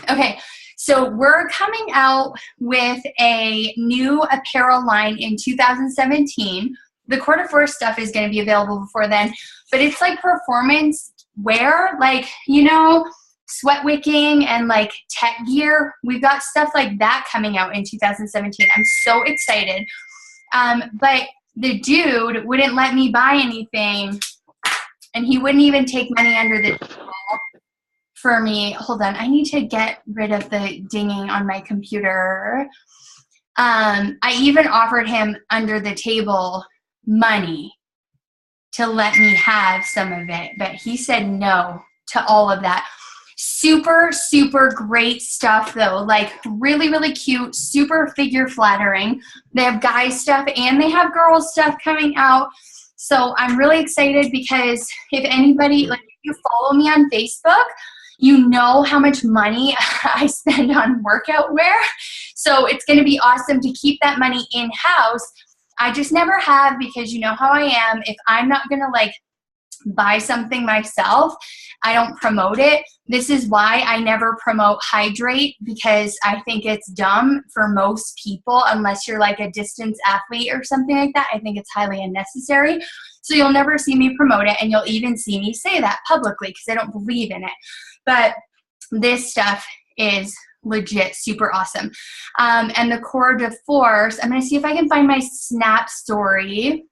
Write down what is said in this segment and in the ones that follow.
Okay, so we're coming out with a new apparel line in 2017. The Quarter Force stuff is going to be available before then, but it's like performance wear, like, sweat wicking and like tech gear. We've got stuff like that coming out in 2017. I'm so excited. But the dude wouldn't let me buy anything, and he wouldn't even take money under the table for me. Hold on, I need to get rid of the dinging on my computer. I even offered him under the table money to let me have some of it, but he said no to all of that. Super, super great stuff though. Like really, really cute, super figure flattering. They have guy stuff and they have girl stuff coming out. So I'm really excited because if anybody, like if you follow me on Facebook, you know how much money I spend on workout wear. So it's going to be awesome to keep that money in-house. I just never have, because you know how I am. If I'm not going to like buy something myself, I don't promote it. This is why I never promote Hydrate, because I think it's dumb for most people unless you're like a distance athlete or something like that. I think it's highly unnecessary. So you'll never see me promote it, and you'll even see me say that publicly because I don't believe in it. But this stuff is legit super awesome. And the Core de Force, I'm going to see if I can find my Snap story.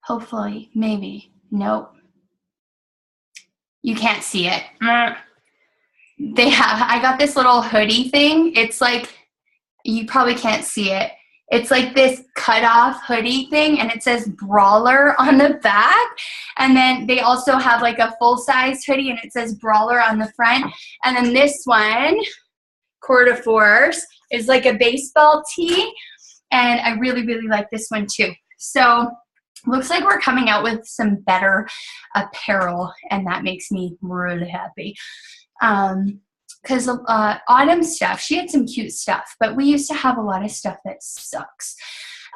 Hopefully, maybe. Nope. You can't see it. I got this little hoodie thing. It's like, you probably can't see it. It's like this cut-off hoodie thing, and it says Brawler on the back. And then they also have like a full-size hoodie, and it says Brawler on the front. And then this one, Core de Force, is like a baseball tee. And I really, really like this one too. So looks like we're coming out with some better apparel, and that makes me really happy. Because Autumn's stuff, she had some cute stuff, but we used to have a lot of stuff that sucks.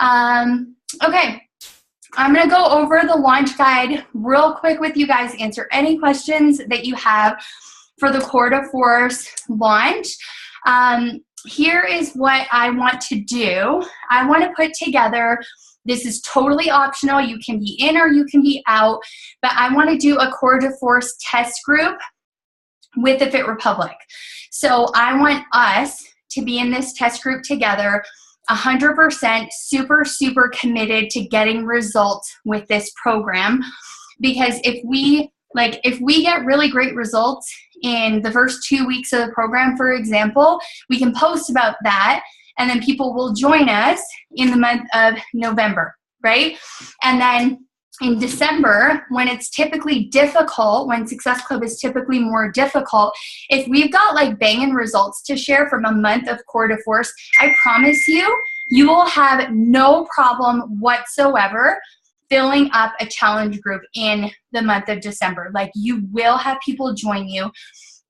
Okay, I'm going to go over the launch guide real quick with you guys, answer any questions that you have for the Core de Force launch. Here is what I want to do. I want to put together, this is totally optional, you can be in or you can be out, but I want to do a Core de Force test group with the Fit Republic. So I want us to be in this test group together, 100% super, super committed to getting results with this program. Because if we get really great results in the first 2 weeks of the program, for example, we can post about that, and then people will join us in the month of November, right? And then in December, when it's typically difficult, when Success Club is typically more difficult, if we've got like banging results to share from a month of Core de Force, I promise you, you will have no problem whatsoever filling up a challenge group in the month of December. Like, you will have people join you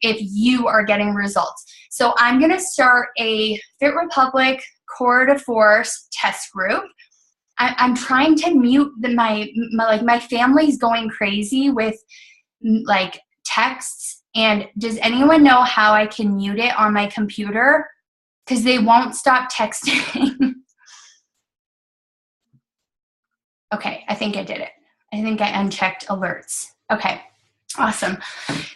if you are getting results. So I'm going to start a Fit Republic Core de Force test group. I'm trying to mute my family's going crazy with like texts. And does anyone know how I can mute it on my computer? Because they won't stop texting. Okay, I think I did it. I think I unchecked alerts. Okay, awesome.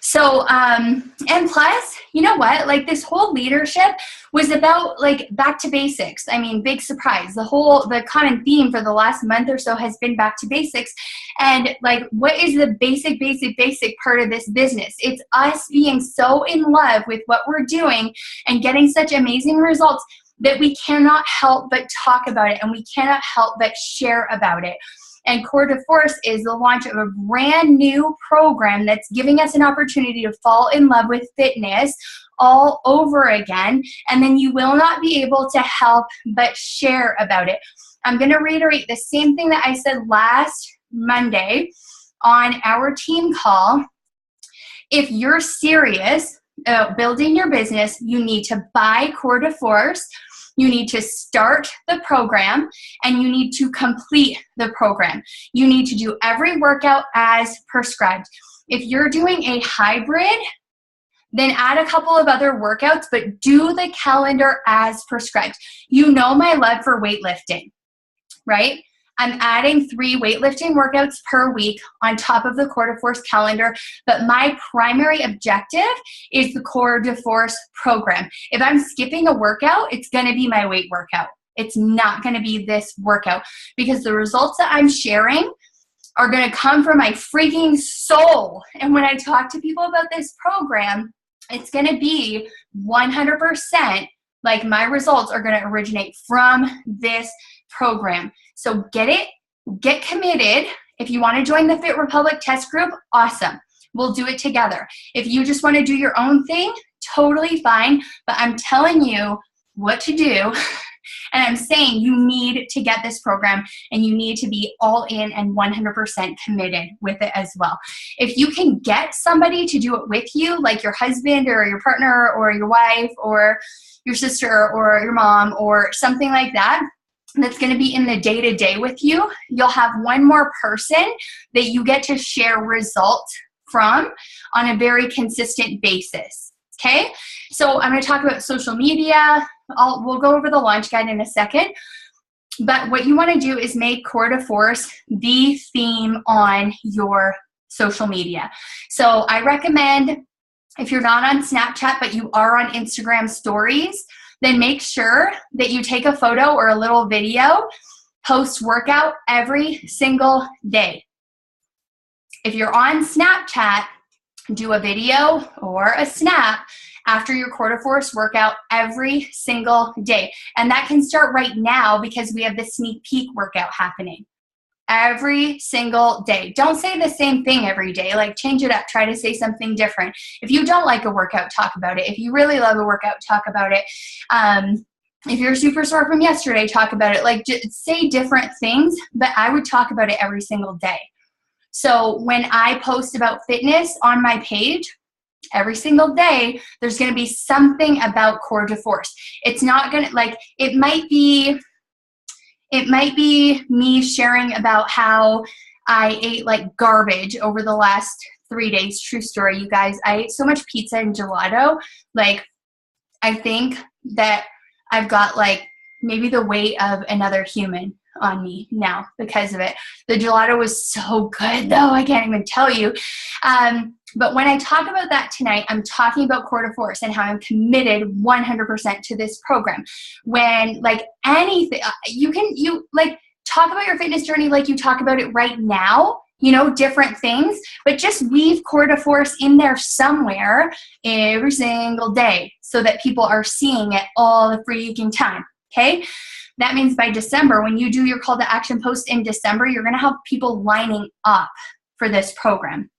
So, and plus, you know what? Like, this whole leadership was about like back to basics. I mean, big surprise. The common theme for the last month or so has been back to basics. And like, what is the basic part of this business? It's us being so in love with what we're doing and getting such amazing results that we cannot help but talk about it, and we cannot help but share about it. And Core de Force is the launch of a brand new program that's giving us an opportunity to fall in love with fitness all over again, and then you will not be able to help but share about it. I'm going to reiterate the same thing that I said last Monday on our team call. If you're serious about building your business, you need to buy Core de Force. You need to start the program and you need to complete the program. You need to do every workout as prescribed. If you're doing a hybrid, then add a couple of other workouts, but do the calendar as prescribed. You know my love for weightlifting, right? I'm adding 3 weightlifting workouts per week on top of the Core de Force calendar, but my primary objective is the Core de Force program. If I'm skipping a workout, it's gonna be my weight workout. It's not gonna be this workout because the results that I'm sharing are gonna come from my freaking soul. And when I talk to people about this program, it's gonna be 100% like my results are gonna originate from this program. So get it, get committed. If you want to join the Fit Republic test group, awesome. We'll do it together. If you just want to do your own thing, totally fine. But I'm telling you what to do. And I'm saying you need to get this program and you need to be all in and 100% committed with it as well. If you can get somebody to do it with you, like your husband or your partner or your wife or your sister or your mom or something like that, that's going to be in the day-to-day with you, you'll have one more person that you get to share results from on a very consistent basis. Okay? So I'm going to talk about social media. We'll go over the launch guide in a second. But what you want to do is make Core de Force the theme on your social media. So I recommend, if you're not on Snapchat but you are on Instagram stories, then make sure that you take a photo or a little video post-workout every single day. If you're on Snapchat, do a video or a snap after your Core de Force workout every single day. And that can start right now because we have the sneak peek workout happening. Every single day. Don't say the same thing every day. Like, change it up. Try to say something different. If you don't like a workout, talk about it. If you really love a workout, talk about it. If you're super sore from yesterday, talk about it. Like, just say different things, but I would talk about it every single day. So when I post about fitness on my page, every single day, there's going to be something about Core de Force. It's not going to, like, it might be me sharing about how I ate like garbage over the last 3 days. True story, you guys. I ate so much pizza and gelato. Like, I think that I've got like maybe the weight of another human on me now because of it. The gelato was so good though. I can't even tell you. But when I talk about that tonight, I'm talking about Core de Force and how I'm committed 100% to this program. When like anything, you like talk about your fitness journey like you talk about it right now, you know, different things, but just weave Core de Force in there somewhere every single day so that people are seeing it all the freaking time. Okay? That means by December, when you do your call to action post in December, you're going to have people lining up for this program.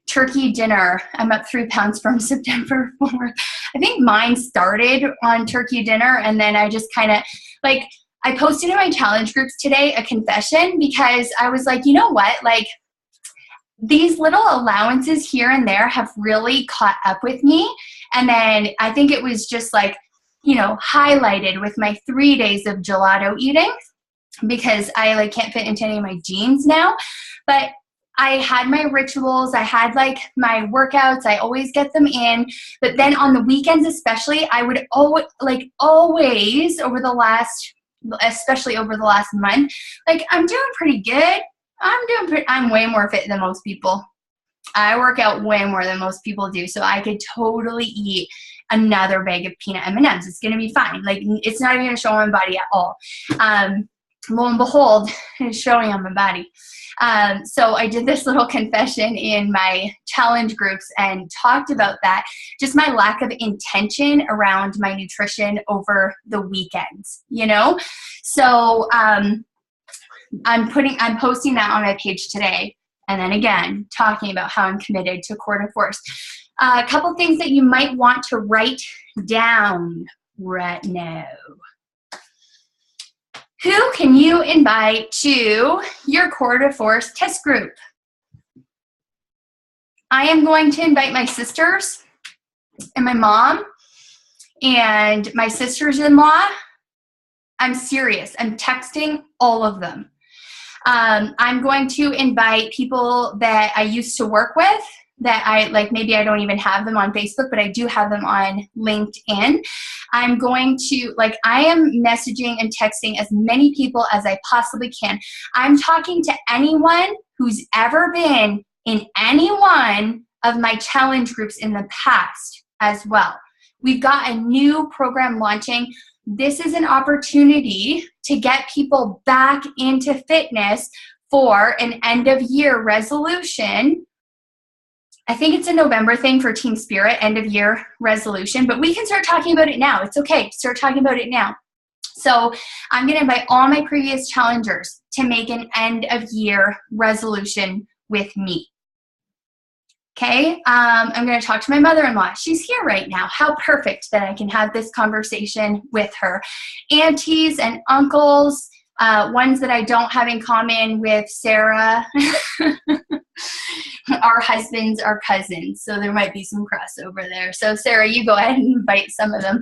Turkey dinner. I'm up 3 pounds from September 4th. I think mine started on turkey dinner, and then I just kind of, like, I posted in my challenge groups today a confession because I was like, you know what? Like, these little allowances here and there have really caught up with me. And then I think it was just like, you know, highlighted with my 3 days of gelato eating because I like can't fit into any of my jeans now. But I had my rituals, I had like my workouts, I always get them in, but then on the weekends especially, I would always especially over the last month, like I'm doing pretty good. I'm way more fit than most people. I work out way more than most people do, so I could totally eat another bag of peanut M&Ms. It's going to be fine. Like, it's not even going to show on my body at all. Lo and behold, it's showing on my body. So I did this little confession in my challenge groups and talked about that, just my lack of intention around my nutrition over the weekends, you know? So I'm posting that on my page today. And then again, talking about how I'm committed to Core de Force. A couple things that you might want to write down right now. Who can you invite to your Core de Force test group? I am going to invite my sisters and my mom and my sisters-in-law. I'm serious. I'm texting all of them. I'm going to invite people that I used to work with that I like, maybe I don't even have them on Facebook, but I do have them on LinkedIn. I'm going to, like, I am messaging and texting as many people as I possibly can. I'm talking to anyone who's ever been in any one of my challenge groups in the past as well. We've got a new program launching. This is an opportunity to get people back into fitness for an end of year resolution. I think it's a November thing for Team Spirit, end of year resolution, but we can start talking about it now. It's okay, start talking about it now. So I'm going to invite all my previous challengers to make an end of year resolution with me. Okay, I'm going to talk to my mother-in-law. She's here right now. How perfect that I can have this conversation with her. Aunties and uncles, ones that I don't have in common with Sarah. Our husbands are cousins, so there might be some crossover there. So Sarah, you go ahead and invite some of them.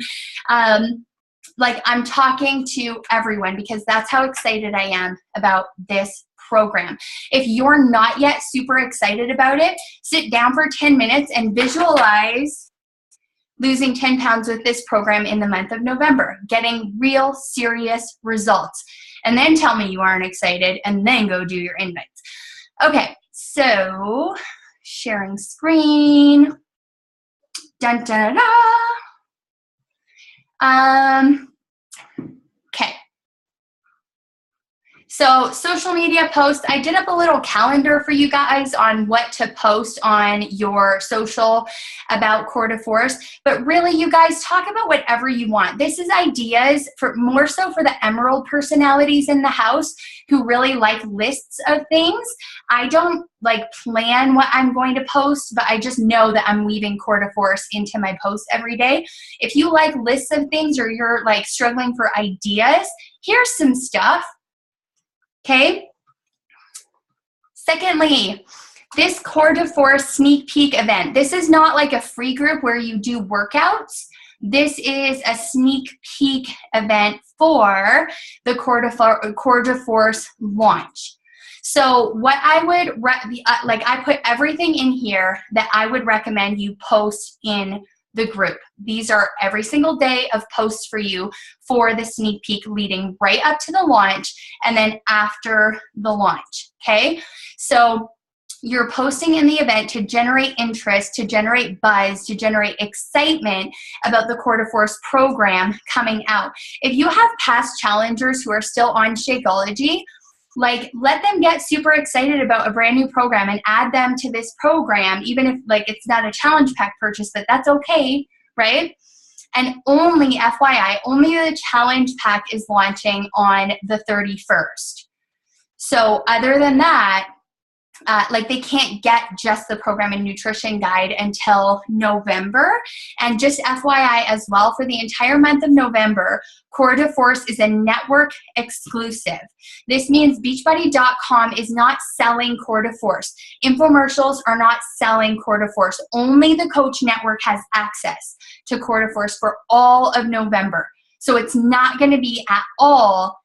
Like, I'm talking to everyone because that's how excited I am about this program. If you're not yet super excited about it, sit down for 10 minutes and visualize losing 10 pounds with this program in the month of November, getting real serious results. And then tell me you aren't excited, and then go do your invites. Okay, so sharing screen. Dun, dun, dun, dun. Okay. So social media posts, I did up a little calendar for you guys on what to post on your social about Core de Force, but really you guys talk about whatever you want. This is ideas for more so for the Emerald personalities in the house who really like lists of things. I don't like plan what I'm going to post, but I just know that I'm weaving Core de Force into my posts every day. If you like lists of things or you're like struggling for ideas, here's some stuff. Okay. Secondly, this Core de Force sneak peek event. This is not like a free group where you do workouts. This is a sneak peek event for the Core de Force launch. So what I would, I put everything in here that I would recommend you post in the group. These are every single day of posts for you for the sneak peek leading right up to the launch and then after the launch, okay? So you're posting in the event to generate interest, to generate buzz, to generate excitement about the Core de Force program coming out. If you have past challengers who are still on Shakeology, like, let them get super excited about a brand new program and add them to this program, even if like it's not a challenge pack purchase, but that's okay, right? And only, FYI, only the challenge pack is launching on the 31st. So other than that, like they can't get just the program and nutrition guide until November. And just FYI as well, for the entire month of November, Core de Force is a network exclusive. This means Beachbody.com is not selling Core de Force. Infomercials are not selling Core de Force. Only the Coach Network has access to Core de Force for all of November. So it's not going to be at all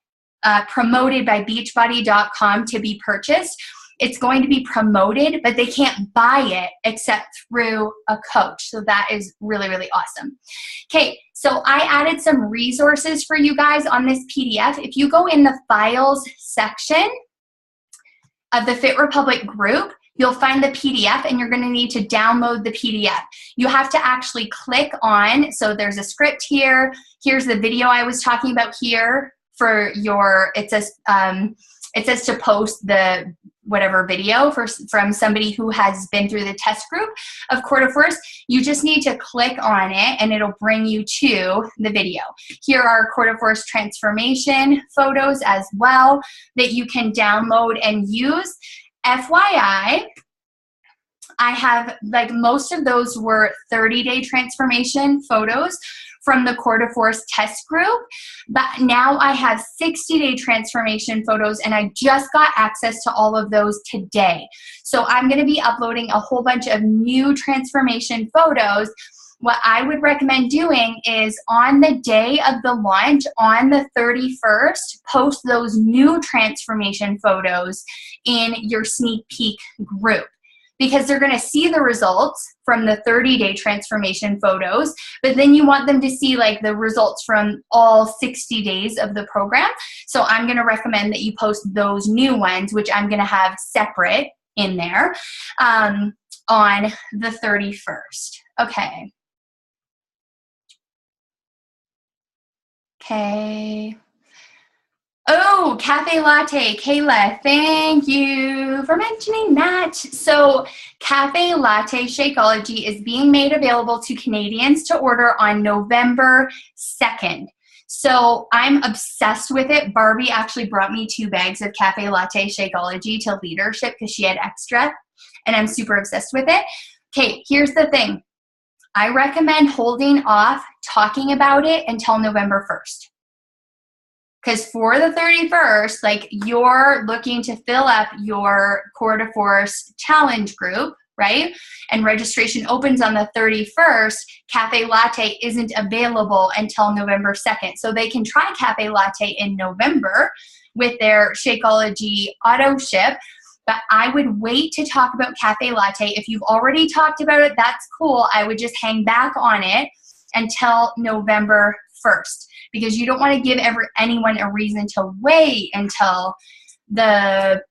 promoted by Beachbody.com to be purchased. It's going to be promoted, but they can't buy it except through a coach. So that is really, really awesome. Okay, so I added some resources for you guys on this PDF. If you go in the files section of the Fit Republic group, you'll find the PDF and you're going to need to download the PDF. You have to actually click on, so there's a script here. Here's the video I was talking about here for your, it says to post the whatever video from somebody who has been through the test group of Core de Force. You just need to click on it and it'll bring you to the video. Here are Core de Force transformation photos as well that you can download and use. FYI, I have, like, most of those were 30-day transformation photos from the Core de Force test group, but now I have 60-day transformation photos and I just got access to all of those today. So I'm gonna be uploading a whole bunch of new transformation photos what I would recommend doing is on the day of the launch, on the 31st, post those new transformation photos in your sneak peek group, because they're going to see the results from the 30-day transformation photos, but then you want them to see like the results from all 60 days of the program. So I'm going to recommend that you post those new ones, which I'm going to have separate in there, on the 31st. Okay. Okay. Oh, Cafe Latte, Kayla, thank you for mentioning that. So Cafe Latte Shakeology is being made available to Canadians to order on November 2nd. So I'm obsessed with it. Barbie actually brought me 2 bags of Cafe Latte Shakeology to leadership because she had extra, and I'm super obsessed with it. Okay, here's the thing. I recommend holding off talking about it until November 1st. Because for the 31st, like, you're looking to fill up your Core de Force challenge group, right? And registration opens on the 31st. Cafe Latte isn't available until November 2nd. So they can try Cafe Latte in November with their Shakeology auto ship. But I would wait to talk about Cafe Latte. If you've already talked about it, that's cool. I would just hang back on it until November 1st. Because you don't want to give anyone a reason to wait until the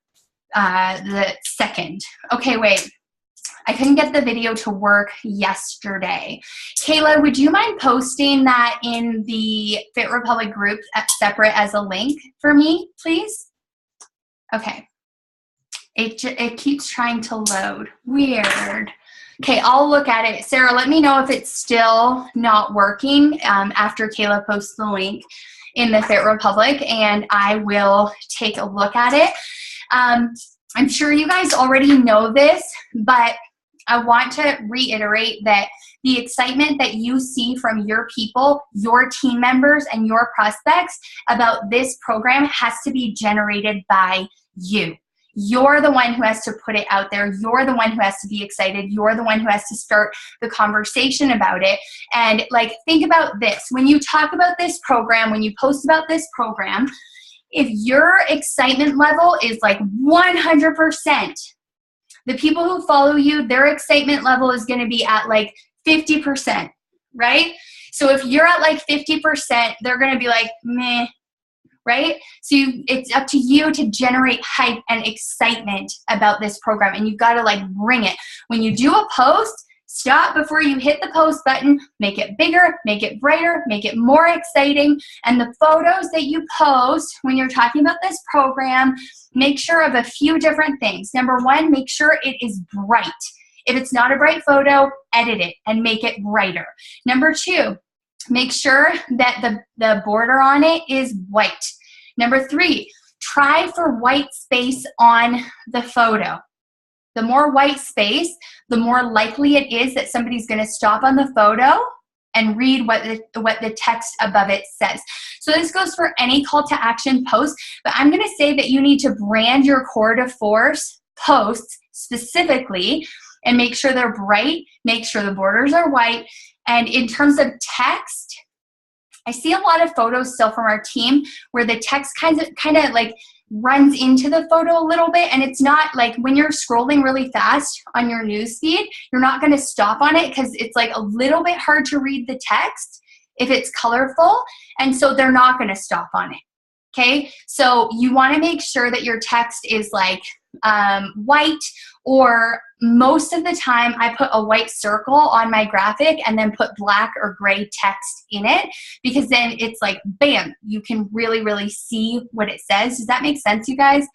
2nd. Okay, wait. I couldn't get the video to work yesterday. Kayla, would you mind posting that in the Fit Republic group separate as a link for me, please? Okay. It keeps trying to load. Weird. Okay, I'll look at it. Sarah, let me know if it's still not working after Kayla posts the link in the Fit Republic, and I will take a look at it. I'm sure you guys already know this, but I want to reiterate that the excitement that you see from your people, your team members, and your prospects about this program has to be generated by you. You're the one who has to put it out there. You're the one who has to be excited. You're the one who has to start the conversation about it. And like, think about this. When you talk about this program, when you post about this program, if your excitement level is like 100%, the people who follow you, their excitement level is going to be at like 50%, right? So if you're at like 50%, they're going to be like, meh. Right? So it's up to you to generate hype and excitement about this program, and you've got to like bring it. When you do a post, stop before you hit the post button, make it bigger, make it brighter, make it more exciting. And the photos that you post when you're talking about this program, make sure of a few different things. Number 1, make sure it is bright. If it's not a bright photo, edit it and make it brighter. Number 2, make sure that the border on it is white. Number 3, try for white space on the photo. The more white space, the more likely it is that somebody's going to stop on the photo and read what the text above it says. So this goes for any call to action post, but I'm going to say that you need to brand your Core de Force posts specifically and make sure they're bright, make sure the borders are white. And in terms of text, I see a lot of photos still from our team where the text kind of like runs into the photo a little bit, and it's not like when you're scrolling really fast on your news feed, you're not going to stop on it because it's like a little bit hard to read the text if it's colorful, and so they're not going to stop on it. Okay, so you want to make sure that your text is like white, or most of the time I put a white circle on my graphic and then put black or gray text in it, because then it's like, bam, you can really, really see what it says. Does that make sense, you guys?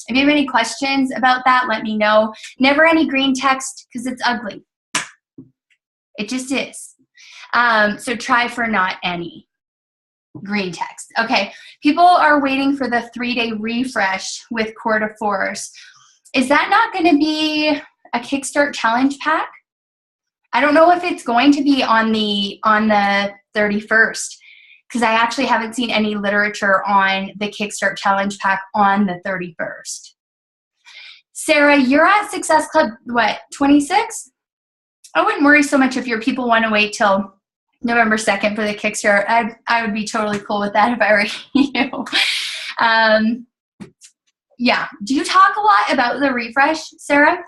If you have any questions about that, let me know. Never any green text because it's ugly. It just is. So try for not any green text. Okay, people are waiting for the 3-day refresh with Core de Force. Is that not going to be a Kickstart Challenge pack? I don't know if it's going to be on the 31st, because I actually haven't seen any literature on the Kickstart Challenge pack on the 31st. Sarah, you're at Success Club, what, 26? I wouldn't worry so much if your people want to wait till November 2nd for the Kickstarter. I would be totally cool with that if I were you. Yeah. Do you talk a lot about the refresh, Sarah?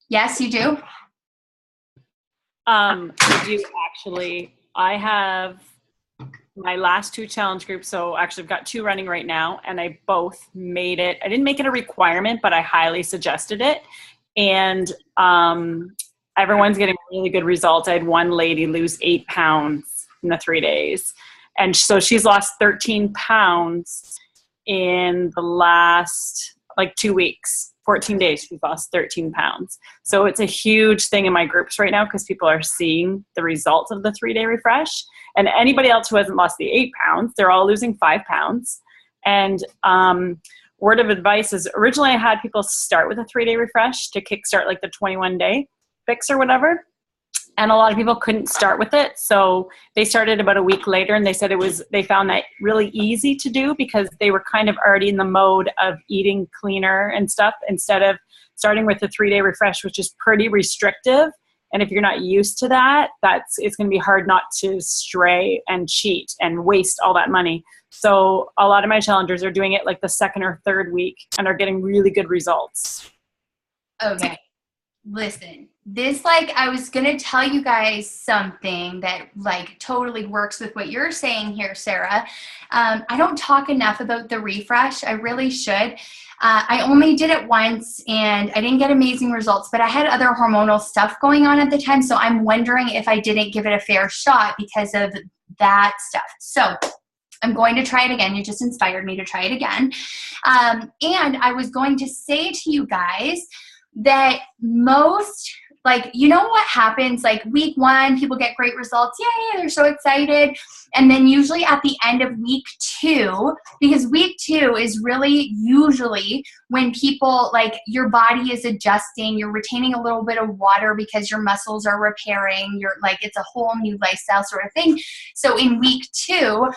Yes, you do? I do actually. I have my last 2 challenge groups. So actually I've got 2 running right now, and I both made it. I didn't make it a requirement, but I highly suggested it. And everyone's getting really good results. I had one lady lose 8 pounds in the 3 days. And so she's lost 13 pounds in the last 2 weeks. 14 days, she's lost 13 pounds. So it's a huge thing in my groups right now because people are seeing the results of the 3-day refresh. And anybody else who hasn't lost the 8 pounds, they're all losing 5 pounds. And word of advice is, originally I had people start with a 3-day refresh to kickstart the 21-day fix or whatever. And a lot of people couldn't start with it. So they started about a week later, and they said they found that really easy to do because they were kind of already in the mode of eating cleaner and stuff, instead of starting with the 3-day refresh, which is pretty restrictive. And if you're not used to that, it's going to be hard not to stray and cheat and waste all that money. So a lot of my challengers are doing it the 2nd or 3rd week and are getting really good results. Okay. Listen, this I was going to tell you guys something that totally works with what you're saying here, Sarah. I don't talk enough about the refresh. I really should. I only did it once and I didn't get amazing results, but I had other hormonal stuff going on at the time. So I'm wondering if I didn't give it a fair shot because of that stuff. So I'm going to try it again. You just inspired me to try it again. And I was going to say to you guys that most, you know what happens, week 1, people get great results. Yay, they're so excited. And then usually at the end of week 2, because week 2 is really usually when people, your body is adjusting, you're retaining a little bit of water because your muscles are repairing, you're it's a whole new lifestyle sort of thing. So in week 2,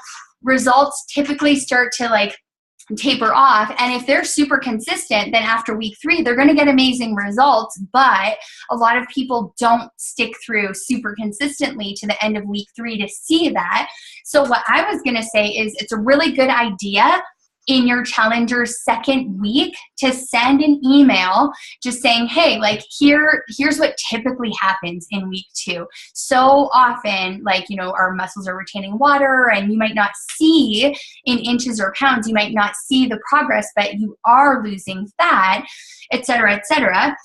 results typically start to taper off. And if they're super consistent, then after week 3, they're going to get amazing results. But a lot of people don't stick through super consistently to the end of week 3 to see that. So what I was going to say is it's a really good idea in your challenger's 2nd week to send an email just saying, hey, here's what typically happens in week 2. So often, our muscles are retaining water and you might not see in inches or pounds, you might not see the progress, but you are losing fat, et cetera, et cetera.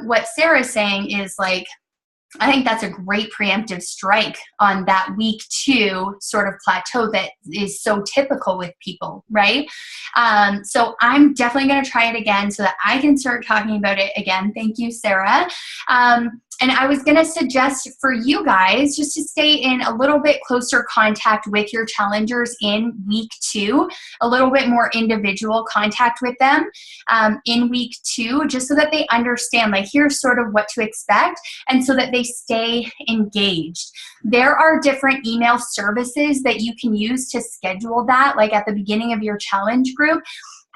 What Sarah's saying is I think that's a great preemptive strike on that week 2 sort of plateau that is so typical with people, right? So I'm definitely going to try it again so that I can start talking about it again. Thank you, Sarah. And I was going to suggest for you guys just to stay in a little bit closer contact with your challengers in week 2, a little bit more individual contact with them in week 2, just so that they understand, here's sort of what to expect, and so that they stay engaged. There are different email services that you can use to schedule that, at the beginning of your challenge group.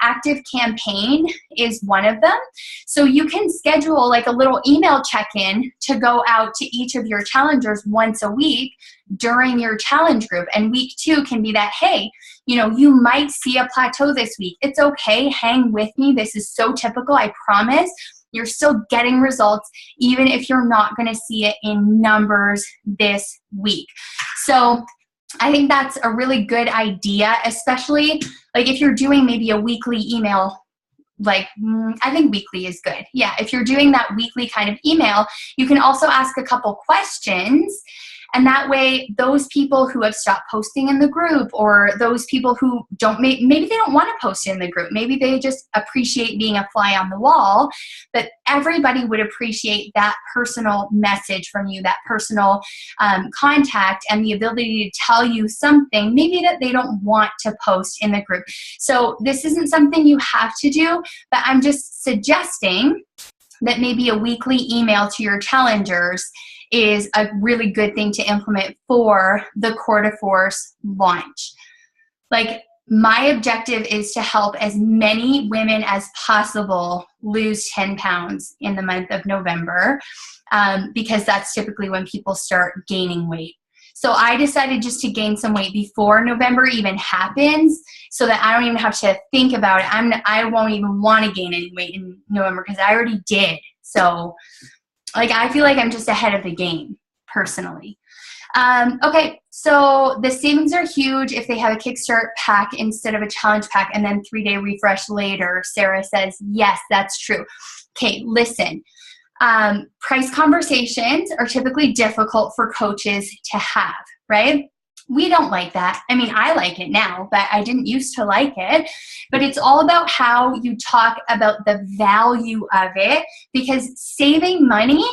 Active Campaign is one of them. So you can schedule a little email check-in to go out to each of your challengers once a week during your challenge group. And week 2 can be that, hey, you might see a plateau this week. It's okay. Hang with me. This is so typical. I promise. You're still getting results, even if you're not going to see it in numbers this week. So I think that's a really good idea, especially if you're doing maybe a weekly email, I think weekly is good. Yeah, if you're doing that weekly kind of email, you can also ask a couple questions. And that way, those people who have stopped posting in the group, or those people who maybe they don't want to post in the group, maybe they just appreciate being a fly on the wall, that everybody would appreciate that personal message from you, that personal contact, and the ability to tell you something maybe that they don't want to post in the group. So this isn't something you have to do, but I'm just suggesting that maybe a weekly email to your challengers is a really good thing to implement for the Core de Force launch. my objective is to help as many women as possible lose 10 pounds in the month of November, because that's typically when people start gaining weight. So I decided just to gain some weight before November even happens, so that I don't even have to think about it. I won't even want to gain any weight in November because I already did. So like, I feel like I'm just ahead of the game personally. Okay, so the savings are huge if they have a Kickstart pack instead of a challenge pack and then 3-day refresh later. Sarah says, yes, that's true. Okay, listen. Price conversations are typically difficult for coaches to have, right? We don't like that. I mean, I like it now, but I didn't used to like it. But it's all about how you talk about the value of it, because saving money,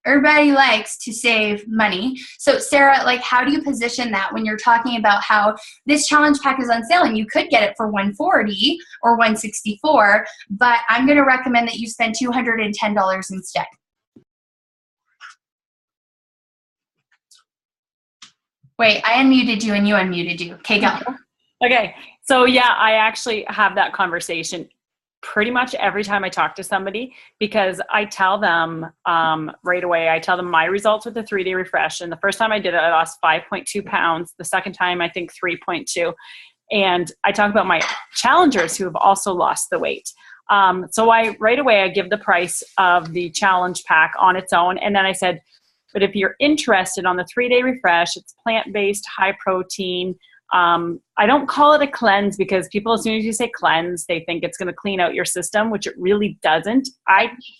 everybody likes to save money. So Sarah, like, how do you position that when you're talking about how this challenge pack is on sale and you could get it for $140 or $164, but I'm going to recommend that you spend $210 instead? Wait, I unmuted you and you unmuted you. Okay, go. Okay. So yeah, I actually have that conversation pretty much every time I talk to somebody, because I tell them right away, I tell them my results with the 3-day refresh. And the first time I did it, I lost 5.2 pounds. The second time, I think 3.2. And I talk about my challengers who have also lost the weight. So right away, I give the price of the challenge pack on its own. And then I said, but if you're interested on the 3-day refresh, it's plant-based, high protein. I don't call it a cleanse because people, as soon as you say cleanse, they think it's going to clean out your system, which it really doesn't.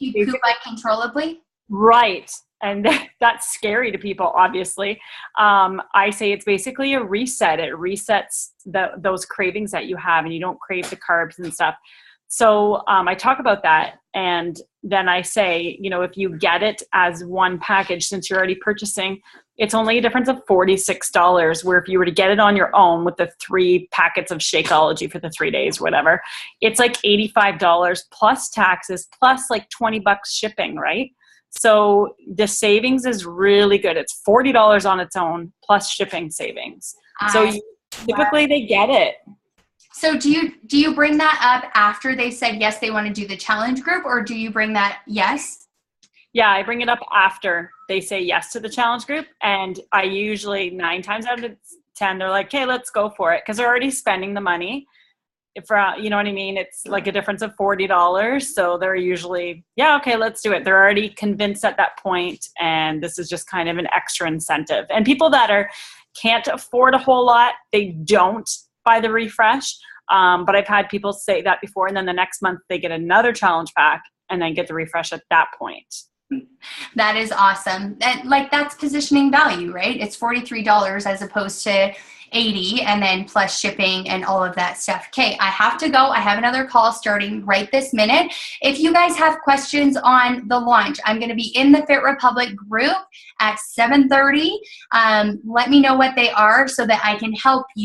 You poop uncontrollably? Right. And that's scary to people, obviously. I say it's basically a reset. It resets those cravings that you have, and you don't crave the carbs and stuff. So I talk about that, and then I say, if you get it as one package, since you're already purchasing, it's only a difference of $46, where if you were to get it on your own with the 3 packets of Shakeology for the 3 days, whatever, it's like $85 plus taxes, plus like $20 shipping, right? So the savings is really good. It's $40 on its own plus shipping savings. So typically they get it. So do you bring that up after they said yes, they want to do the challenge group, or do you bring that yes? Yeah, I bring it up after they say yes to the challenge group, and I usually 9 times out of 10 they're like, "Okay, let's go for it," because they're already spending the money. For you know what I mean? It's like a difference of $40, so they're usually, yeah, okay, let's do it. They're already convinced at that point, and this is just kind of an extra incentive. And people that can't afford a whole lot, they don't buy the refresh. But I've had people say that before, and then the next month they get another challenge pack and then get the refresh at that point. That is awesome. That's positioning value, right? It's $43 as opposed to $80, and then plus shipping and all of that stuff. Okay, I have to go. I have another call starting right this minute. If you guys have questions on the launch, I'm going to be in the Fit Republic group at 7:30. Let me know what they are so that I can help you.